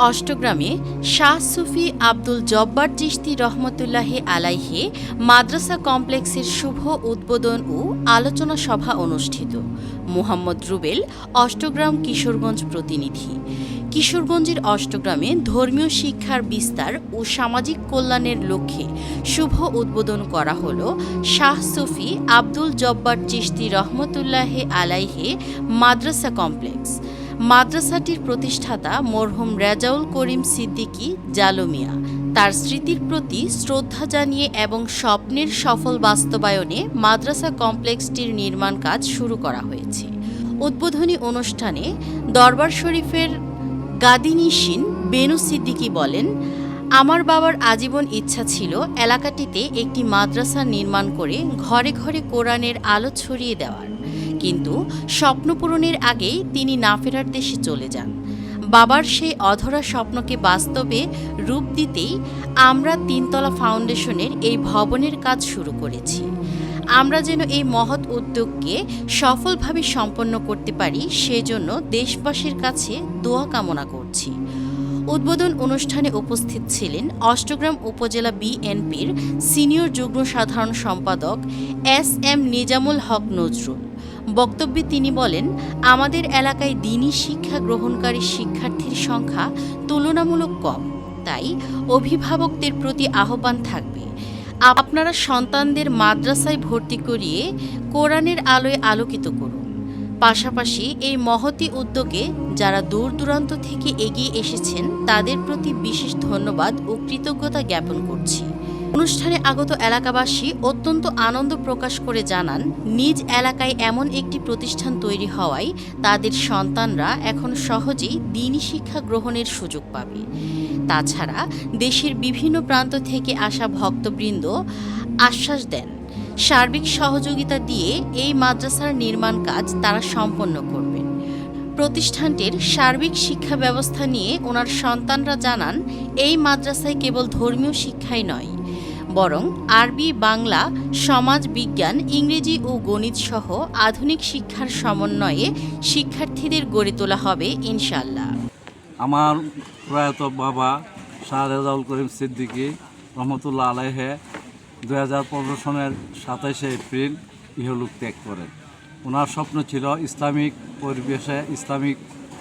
অষ্টগ্রামে শাহ সুফি আব্দুল জব্বার চিশতি রহমতুল্লাহি আলাইহি মাদ্রাসা কমপ্লেক্সের শুভ উদ্বোধন ও আলোচনা সভা অনুষ্ঠিত। মুহাম্মদ রুবেল, অষ্টগ্রাম কিশোরগঞ্জ প্রতিনিধি। কিশোরগঞ্জের অষ্টগ্রামে ধর্মীয় শিক্ষার বিস্তার ও সামাজিক কল্যাণের লক্ষ্যে শুভ উদ্বোধন করা হল শাহ সুফি আব্দুল জব্বার চিশতি রহমতুল্লাহি আলাইহি মাদ্রাসা কমপ্লেক্স। মাদ্রাসাটির প্রতিষ্ঠাতা মরহুম রেজাউল করিম সিদ্দিকী জালমিয়া তার স্মৃতির প্রতি শ্রদ্ধা জানিয়ে এবং স্বপ্নের সফল বাস্তবায়নে মাদ্রাসা কমপ্লেক্সটির নির্মাণ কাজ শুরু করা হয়েছে। উদ্বোধনী অনুষ্ঠানে দরবার শরীফের গাদিনিশিন বেনু সিদ্দিকী বলেন, আমার বাবার আজীবন ইচ্ছা ছিল এলাকাটিতে একটি মাদ্রাসা নির্মাণ করে ঘরে ঘরে কোরআনের আলো ছড়িয়ে দেওয়ার, কিন্তু স্বপ্ন পূরণের আগেই তিনি না ফেরার দেশে চলে যান। বাবার সেই অধরা স্বপ্নকে বাস্তবে রূপ দিতেই আমরা তিনতলা ফাউন্ডেশনের এই ভবনের কাজ শুরু করেছি। আমরা যেন এই মহৎ উদ্যোগকে সফলভাবে সম্পন্ন করতে পারি সেজন্য দেশবাসীর কাছে দোয়া কামনা করছি। উদ্বোধন অনুষ্ঠানে উপস্থিত ছিলেন অষ্টগ্রাম উপজেলা বিএনপির সিনিয়র যুগ্ম সাধারণ সম্পাদক এস.এম. নিজামুল হক নজরুল। বক্তব্যে তিনি বলেন, আমাদের এলাকায় দ্বীনি শিক্ষা গ্রহণকারী শিক্ষার্থীর সংখ্যা তুলনামূলক কম, তাই অভিভাবকদের প্রতি আহ্বান থাকবে, আপনারা সন্তানদের মাদ্রাসায় ভর্তি করিয়ে কোরআনের আলোয় আলোকিত করুন। পাশাপাশি এই মহতী উদ্যোগে যারা দূর দূরান্ত থেকে এগিয়ে এসেছেন তাদের প্রতি বিশেষ ধন্যবাদ ও কৃতজ্ঞতা জ্ঞাপন করছি। অনুষ্ঠানে আগত এলাকাবাসী অত্যন্ত আনন্দ প্রকাশ করে জানান, নিজ এলাকায় এমন একটি প্রতিষ্ঠান তৈরি হওয়ায় তাদের সন্তানরা এখন সহজেই দ্বীনি শিক্ষা গ্রহণের সুযোগ পাবে। তাছাড়া দেশের বিভিন্ন প্রান্ত থেকে আসা ভক্তবৃন্দ আশ্বাস দেন, সার্বিক সহযোগিতা দিয়ে এই মাদ্রাসার নির্মাণ কাজ তারা সম্পন্ন করবেন। প্রতিষ্ঠানটির সার্বিক শিক্ষা ব্যবস্থা নিয়ে ওনার সন্তানরা জানান, এই মাদ্রাসায় কেবল ধর্মীয় শিক্ষাই নয়, বরং আরবি, বাংলা, সমাজ বিজ্ঞান, ইংরেজি ও গণিত সহ আধুনিক শিক্ষার সমন্বয়ে শিক্ষার্থীদের গড়ে তোলা হবে ইনশাআল্লাহ। আমার প্রয়াত বাবা শাহ রেজাউল করিম সিদ্দিকী রহমতুল্লাহ আলাইহে 2015 সনের 27শে এপ্রিল ইহলোক ত্যাগ করেন। ওনার স্বপ্ন ছিল ইসলামিক পরিবেশে ইসলামিক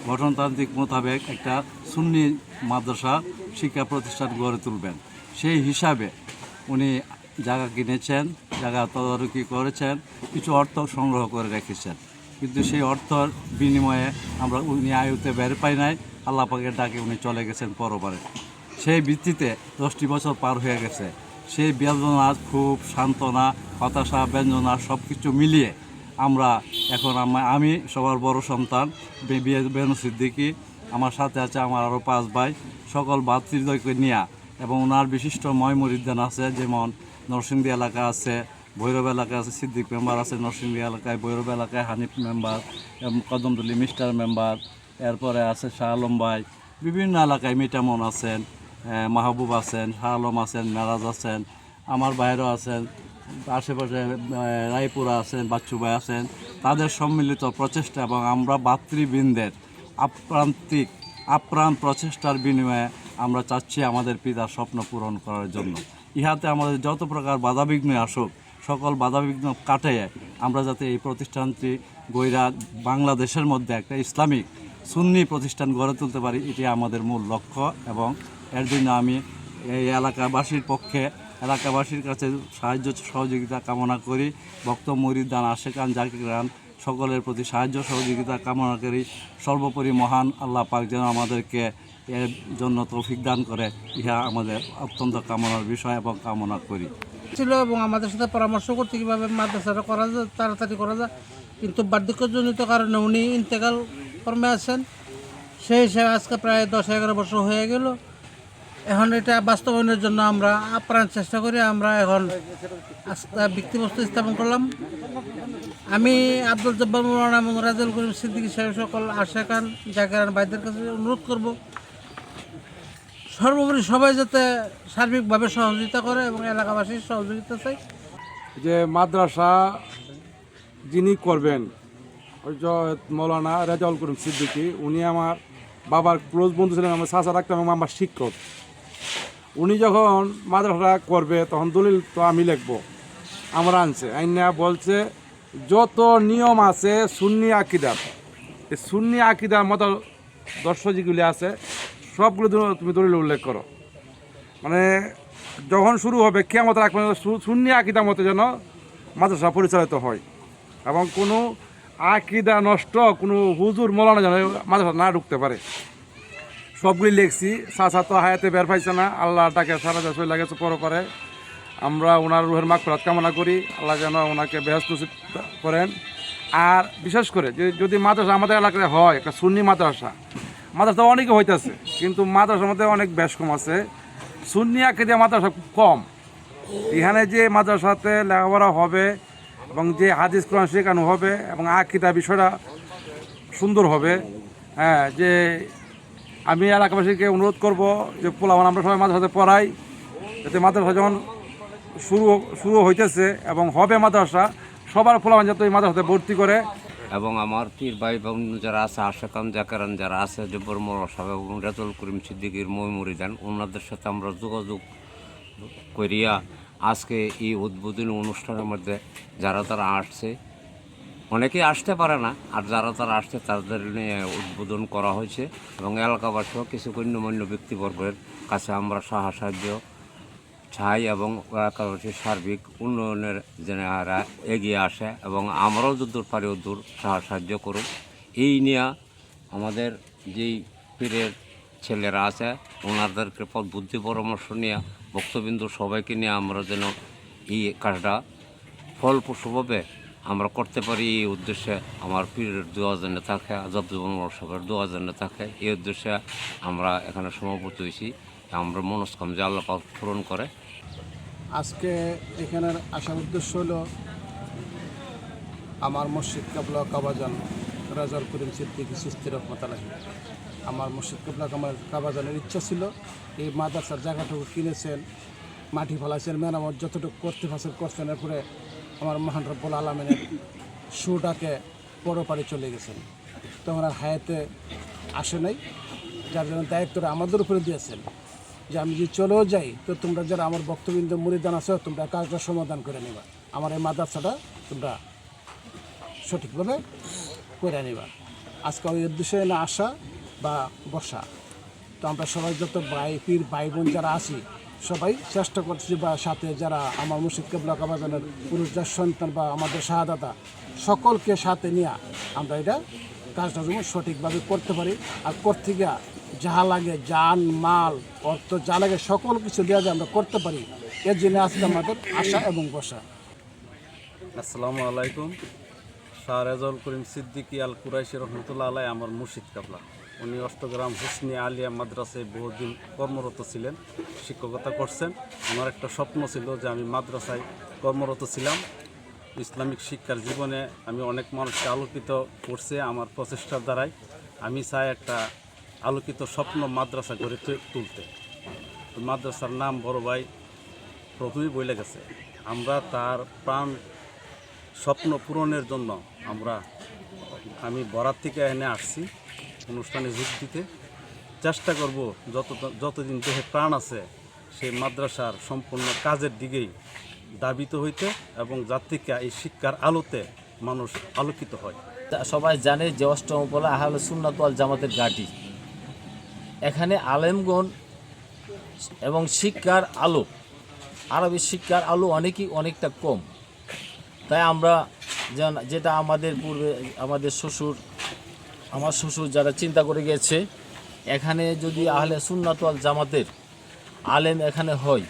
গঠনতান্ত্রিক মোতাবেক একটা সুন্নি মাদ্রাসা শিক্ষা প্রতিষ্ঠান গড়ে তুলবেন। সেই হিসাবে উনি জায়গা কিনেছেন, জায়গা তদারকি করেছেন, কিছু অর্থ সংগ্রহ করে রেখেছেন, কিন্তু সেই অর্থর বিনিময়ে আমরা উনি আয়ুতে বের পাই নাই। আল্লাহ পাকের ডাকে উনি চলে গেছেন পরবারে। সেই ভিত্তিতে 10টি বছর পার হয়ে গেছে। সেই বেদনা, খুব সান্ত্বনা, হতাশা, ব্যঞ্জনা সব কিছু মিলিয়ে আমরা এখন আমি সবার বড় সন্তান বেনু সিদ্দিকী, আমার সাথে আছে আমার আরও 5 ভাই, সকল ভাতৃদ্বয়কে নিয়ে এবং ওনার বিশিষ্ট ময়মুরিদ্দান আছে, যেমন নরসিংদী এলাকা আছে, ভৈরব এলাকায় আছে, সিদ্দিক মেম্বার আছে নরসিংদী এলাকায়, ভৈরব এলাকায় Hanif member, Kadamtali mister member, এরপরে আছে শাহ আলম ভাই, বিভিন্ন এলাকায় মিটামন আছেন, মাহবুব আছেন, শাহ আলম আছেন, মেরাজ আছেন, আমার বাইরেও আছেন, আশেপাশে রায়পুরা আছেন, বাচ্চু ভাই আছেন। তাদের সম্মিলিত প্রচেষ্টা এবং আমরা ভাতৃবৃন্দের আপ্রাণ প্রচেষ্টার বিনিময়ে আমরা চাচ্ছি আমাদের পিতার স্বপ্ন পূরণ করার জন্য। ইহাতে আমাদের যত প্রকার বাধাবিঘ্ন আসুক, সকল বাধাবিঘ্ন কাটিয়ে আমরা যাতে এই প্রতিষ্ঠানটি গইরা বাংলাদেশের মধ্যে একটা ইসলামিক সুন্নি প্রতিষ্ঠান গড়ে তুলতে পারি, এটি আমাদের মূল লক্ষ্য। এবং এর জন্য আমি এই এলাকাবাসীর পক্ষে এলাকাবাসীর কাছে সাহায্য সহযোগিতা কামনা করি। ভক্ত মুরিদান, আশেকান, জাকিরান সকলের প্রতি সাহায্য সহযোগিতা কামনা করি। সর্বোপরি মহান আল্লাহ পাক যেন আমাদেরকে এর জন্য তৌফিক দান করে, ইহা আমাদের অত্যন্ত কামনার বিষয় এবং কামনা করি ছিল। এবং আমাদের সাথে পরামর্শ করতে কীভাবে মাদ্রাসাটা করা যায়, তাড়াতাড়ি করা যায়, কিন্তু বার্ধক্যজনিত কারণে উনি ইন্তেকাল কর্মে আছেন। সেই হিসাবে আজকে প্রায় 10-11 বছর হয়ে গেল। এখন এটা বাস্তবায়নের জন্য আমরা আপ্রাণ চেষ্টা করি। আমরা এখন আজকে ভিত্তিপ্রস্তর স্থাপন করলাম। আমি আব্দুল জব্বার মৌলানা এবং রেজাউল করিম সিদ্দিকী সাহেব সকল আশেকান, জাকিরান ভাইদের কাছে অনুরোধ করব, সর্বোপরি সবাই যাতে সার্বিকভাবে সহযোগিতা করে এবং এলাকাবাসীর সহযোগিতা চাই। যে মাদ্রাসা যিনি করবেন মৌলানা রেজাউল করিম সিদ্দিকী, উনি আমার বাবার ক্লোজ বন্ধু ছিলেন, আমার চাচা রাখতাম এবং আমার শিক্ষক। উনি যখন মাদ্রাসা করবে তখন দলিল তো আমি লিখবো, আমরা আনছে আইনা বলছে যত নিয়ম আছে সুন্নি আকিদার, এই সুন্নি আকিদার মতো দর্শ যেগুলি আছে সবগুলো তুমি দলিল উল্লেখ করো। মানে যখন শুরু হবে কিয়ামত রাখবে সুন্নি আকিদার মতো যেন মাদ্রাসা পরিচালিত হয়, এবং কোনো আকিদা নষ্ট কোনো হুজুর মৌলানা যেন মাদ্রাসা না ঢুকতে পারে। সবগুলি লিখছি। চাচা তো হায়াতে বের পাইছে না, আল্লাহ তাকে সারা দেশ লাগেছে পরে। আমরা ওনার রুহের মাগফিরাত কামনা করি, আল্লাহ যেন ওনাকে বেহেশত নসিব করেন। আর বিশেষ করে যদি মাদ্রাসা আমাদের এলাকায় হয় একটা সুন্নি মাদ্রাসা অনেকে হইতেছে, কিন্তু মাদ্রাসার মধ্যে অনেক বেশ কম আছে। সুন্নি আকিদা মাদ্রাসা খুব কম। এখানে যে মাদ্রাসাতে লেখাপড়া হবে এবং যে হাদিস কোরআন শেখানো হবে এবং আকিদা বিষয়টা সুন্দর হবে, হ্যাঁ, যে আমি এলাকাবাসীকে অনুরোধ করব যে পোলাপান আমরা সবাই মাদ্রাসাতে পড়াই, যাতে মাদ্রাসা যখন শুরু হইতেছে এবং হবে মাদ্রাসা, সবার পোলাপান যাতে এই মাদ্রাসাতে ভর্তি করে। এবং আমার পীর ভাই বোন যারা আছে, আশাকান জাকারান যারা আছে, জব্বর মোল্লা সাহেব এবং রাজুল করিম সিদ্দিকীর মইমুরিদান, ওনাদের সাথে আমরা যোগাযোগ করিয়া আজকে এই উদ্বোধনী অনুষ্ঠানের মধ্যে যারা তারা আসছে, অনেকেই আসতে পারে না, আর যারা তারা আসছে তাদের নিয়ে উদ্বোধন করা হয়েছে। এবং এলাকাবাসীও কিছু গণ্যমান্য ব্যক্তিবর্গের কাছে আমরা সাহায্য চাই এবং এলাকাবাসীর সার্বিক উন্নয়নের যারা এগিয়ে আসে এবং আমরাও যদ্দূর পারি ওদূর সাহায্য করুন। এই নিয়ে আমাদের যেই পীরের ছেলেরা আছে ওনাদেরকে বুদ্ধি পরামর্শ নিয়ে ভক্তবিন্দু সবাইকে নিয়ে আমরা যেন এই কাজটা ফলপ্রসূভাবে আমরা করতে পারি, এই উদ্দেশ্যে আমার পীরের দোয়া যেন থাকে, আজাদুল সাহেবের দোয়া যেন থাকে, এই উদ্দেশ্যে আমরা এখানে সমাপতি হয়েছি। আমরা মনস্কাম যে আল্লাহ পাক পূরণ করে। আজকে এখানের আসার উদ্দেশ্য হলো আমার মসজিদ কাবলা কাবাজান রাজার করিম সিদ্দিকী চিশতি রহমতুল্লাহ, আমার মসজিদ কাবলা কাবাজানের ইচ্ছা ছিল এই মাদ্রাসার জায়গাটুকু কিনেছেন, মাটি ফেলাইছেন, মেরামত যতটুকু করতে করছেন। এরপরে আমার মহান রব্বুল আলমিনের সুটাকে পরপারে চলে গেছেন, তখন আর হায়াতে আসে নাই, যার জন্য দায়িত্বটা আমাদের উপরে দিয়েছেন যে আমি যদি চলেও যাই তো তোমরা যারা আমার বক্তবৃন্দ মুরিদান আছো তোমরা কাজটা সমাধান করে নিবা, আমার এই মাদ্রাসাটা তোমরা সঠিকভাবে করে নিবা। আজকে ওই উদ্দেশ্যে না আসা বা বসা, তো আমরা সবাই যত পীর ভাই বোন যারা আছি সবাই চেষ্টা করছি, বা সাথে যারা আমার মুর্শিদ কেবলা কাবাজানের পুরুষদের সন্তান বা আমাদের শাহাদাতা সকলকে সাথে নিয়ে আমরা এটা কাজটা যেমন সঠিকভাবে করতে পারি। আর করতে গিয়া যাহা লাগে জান মাল অর্থ যা লাগে সকল কিছু দেওয়া যায় আমরা করতে পারি, এর জন্য আজকে আমাদের আশা এবং বসা। আসসালামু আলাইকুম। শাহ রাজুল করিম সিদ্দিকী আল কুরাইশি রহমতুল্লাহ আলাই আমার মুর্শিদ কাবলা। উনি অষ্টগ্রাম হুসনি আলিয়া মাদ্রাসায় বহুদিন কর্মরত ছিলেন, শিক্ষকতা করছেন। আমার একটা স্বপ্ন ছিল যে আমি মাদ্রাসায় কর্মরত ছিলাম, ইসলামিক শিক্ষার জীবনে আমি অনেক মানুষকে আলোকিত করছে আমার প্রচেষ্টার দ্বারাই। আমি চাই একটা আলোকিত স্বপ্ন মাদ্রাসা গড়ে তুলতে। মাদ্রাসার নাম বড় ভাই প্রথমেই বলে গেছে, আমরা তার প্রাণ স্বপ্ন পূরণের জন্য আমি বরাত থেকে এনে আসছি অনুষ্ঠানে যোগ দিতে। চেষ্টা করব যতদিন দেহে প্রাণ আছে সেই মাদ্রাসার সম্পূর্ণ কাজের দিকেই দাবিত হইতে এবং জাতিকে এই শিক্ষার আলোতে মানুষ আলোকিত হয়। সবাই জানে যে অষ্টম উপলা আহলে সুন্নাত ওয়াল জামাতের ঘাঁটি। এখানে আলেমগণ এবং শিক্ষার আলো, আরবি শিক্ষার আলো অনেকটা কম। তাই আমরা যেটা আমাদের পূর্বে আমার শ্বশুর যারা চিন্তা করে গেছে, এখানে যদি আহলে সুন্নাত ওয়াল জামাতের আলেম এখানে হয়,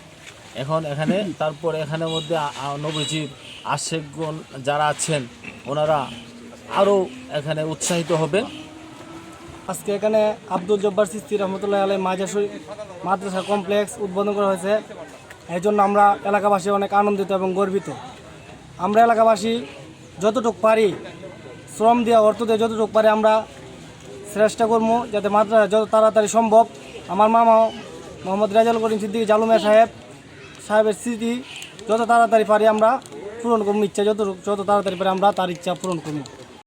এখানে তারপর এখানের মধ্যে নবীজির আশেকগণ যারা আছেন ওনারা আরও এখানে উৎসাহিত হবেন। আজকে এখানে আব্দুল জব্বার চিশতি রহমতুল্লাহ আলাই মাদ্রাসা কমপ্লেক্স উদ্বোধন করা হয়েছে। এই জন্য আমরা এলাকাবাসী অনেক আনন্দিত এবং গর্বিত। আমরা এলাকাবাসী যতটুকু পারি শ্রম দিয়ে অর্থ দিয়ে যতটুকু পারি আমরা চেষ্টা করবো যাতে মাদ্রাসা যত তাড়াতাড়ি সম্ভব আমার মামা মোহাম্মদ রাজাল করিম সিদ্দিকী জালুমিয়া সাহেবের স্মৃতি যত তাড়াতাড়ি পারি আমরা পূরণ করবো, ইচ্ছা যত তাড়াতাড়ি পারি আমরা তার ইচ্ছা পূরণ করবো।